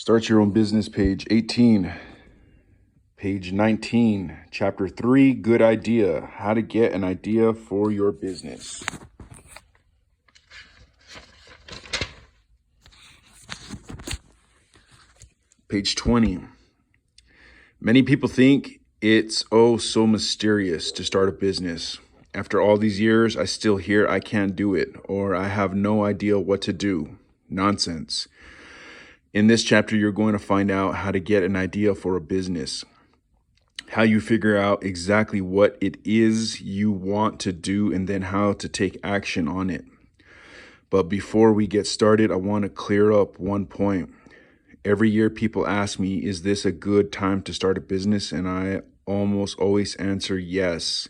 Start Your Own Business, page 18, page 19, chapter 3, good idea, how to get an idea for your business. Page 20. Many people think it's so mysterious to start a business. After all these years, I still hear I can't do it, or I have no idea what to do. Nonsense. In this chapter, you're going to find out how to get an idea for a business, how you figure out exactly what it is you want to do, and then how to take action on it. But before we get started, I want to clear up one point. Every year people ask me, is this a good time to start a business? And I almost always answer yes.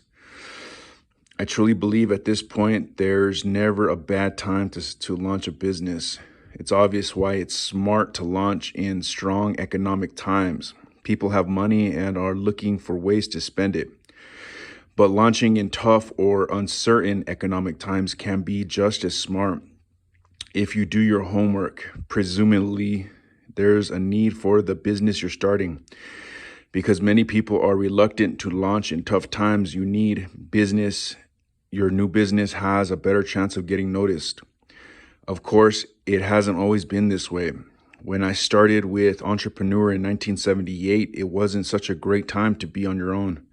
I truly believe at this point, there's never a bad time to launch a business. It's obvious why it's smart to launch in strong economic times. People have money and are looking for ways to spend it. But launching in tough or uncertain economic times can be just as smart. If you do your homework, presumably there's a need for the business you're starting. Because many people are reluctant to launch in tough times, you need business. Your new business has a better chance of getting noticed. Of course, it hasn't always been this way. When I started with Entrepreneur in 1978, it wasn't such a great time to be on your own.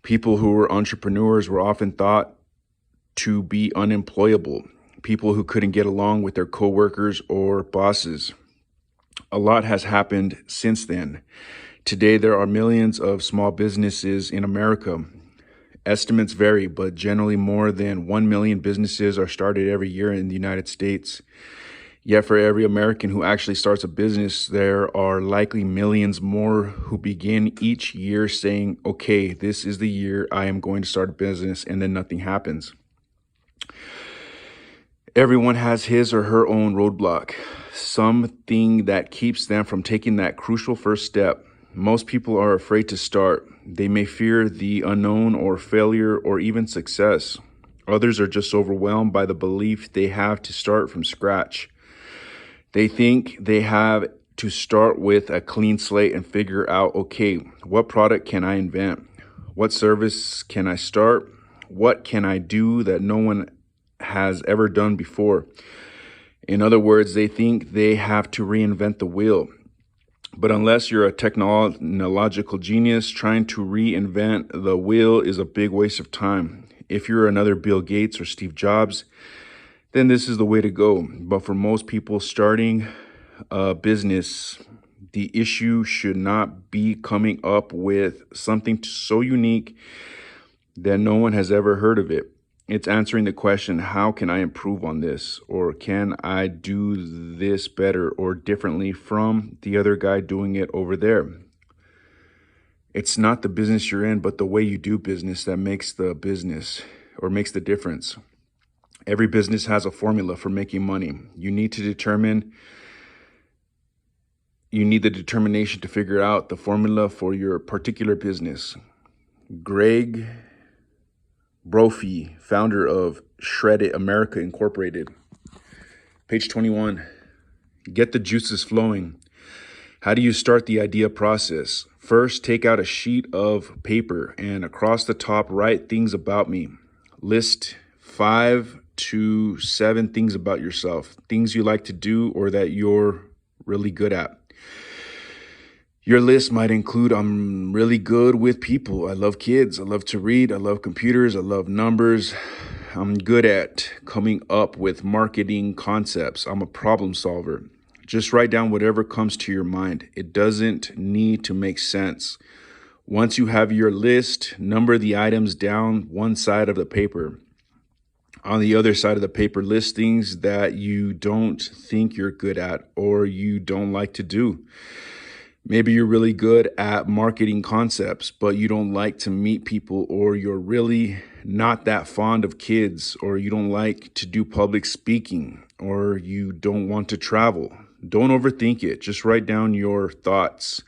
People who were entrepreneurs were often thought to be unemployable, people who couldn't get along with their coworkers or bosses. A lot has happened since then. Today, there are millions of small businesses in America. Estimates vary, but generally more than 1 million businesses are started every year in the United States. Yet for every American who actually starts a business, there are likely millions more who begin each year saying, okay, this is the year I am going to start a business, and then nothing happens. Everyone has his or her own roadblock, something that keeps them from taking that crucial first step. Most people are afraid to start. They may fear the unknown or failure or even success. Others are just overwhelmed by the belief they have to start from scratch. They think they have to start with a clean slate and figure out, okay, what product can I invent? What service can I start? What can I do that no one has ever done before? In other words, they think they have to reinvent the wheel. But unless you're a technological genius, trying to reinvent the wheel is a big waste of time. If you're another Bill Gates or Steve Jobs, then this is the way to go. But for most people starting a business, the issue should not be coming up with something so unique that no one has ever heard of it. It's answering the question, how can I improve on this? Or can I do this better or differently from the other guy doing it over there? It's not the business you're in, but the way you do business that makes the business or makes the difference. Every business has a formula for making money. You need the determination to figure out the formula for your particular business. Greg Brophy, founder of Shred It America Incorporated. Page 21, get the juices flowing. How do you start the idea process? First, take out a sheet of paper and across the top, write things about me. List 5 to 7 things about yourself, things you like to do or that you're really good at. Your list might include, I'm really good with people. I love kids. I love to read. I love computers. I love numbers. I'm good at coming up with marketing concepts. I'm a problem solver. Just write down whatever comes to your mind. It doesn't need to make sense. Once you have your list, number the items down one side of the paper. On the other side of the paper, list things that you don't think you're good at or you don't like to do. Maybe you're really good at marketing concepts, but you don't like to meet people, or you're really not that fond of kids, or you don't like to do public speaking, or you don't want to travel. Don't overthink it. Just write down your thoughts.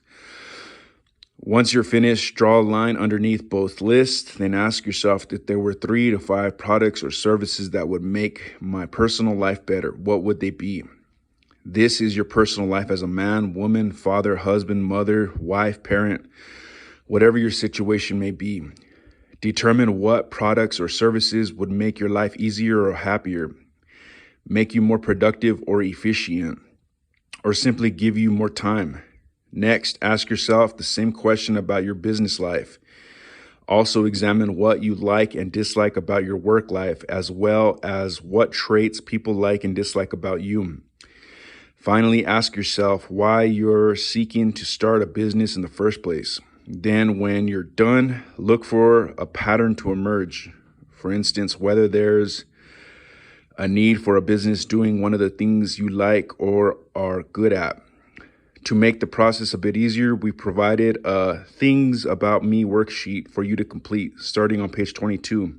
Once you're finished, draw a line underneath both lists. Then ask yourself if there were 3 to 5 products or services that would make my personal life better. What would they be? This is your personal life as a man, woman, father, husband, mother, wife, parent, whatever your situation may be. Determine what products or services would make your life easier or happier, make you more productive or efficient, or simply give you more time. Next, ask yourself the same question about your business life. Also examine what you like and dislike about your work life, as well as what traits people like and dislike about you. Finally, ask yourself why you're seeking to start a business in the first place. Then, when you're done, look for a pattern to emerge. For instance, whether there's a need for a business doing one of the things you like or are good at. To make the process a bit easier, we provided a Things About Me worksheet for you to complete, starting on page 22.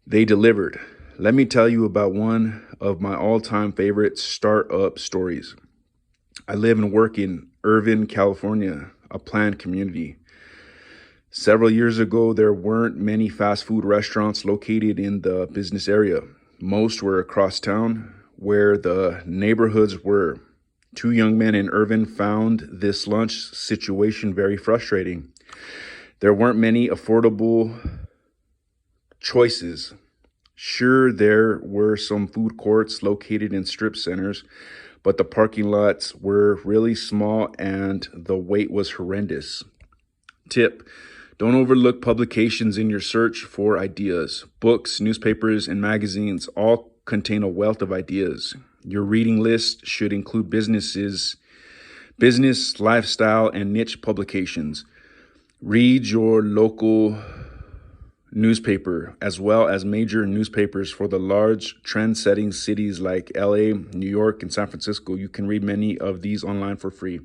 They delivered. Let me tell you about one of my all-time favorite startup stories. I live and work in Irvine, California, a planned community. Several years ago, there weren't many fast food restaurants located in the business area. Most were across town, where the neighborhoods were. Two young men in Irvine found this lunch situation very frustrating. There weren't many affordable choices. Sure, there were some food courts located in strip centers, but the parking lots were really small and the wait was horrendous. Tip: don't overlook publications in your search for ideas. Books, newspapers, and magazines all contain a wealth of ideas. Your reading list should include business, lifestyle, and niche publications. Read your local newspaper as well as major newspapers for the large trend-setting cities like LA, New York, and San Francisco. You can read many of these online for free.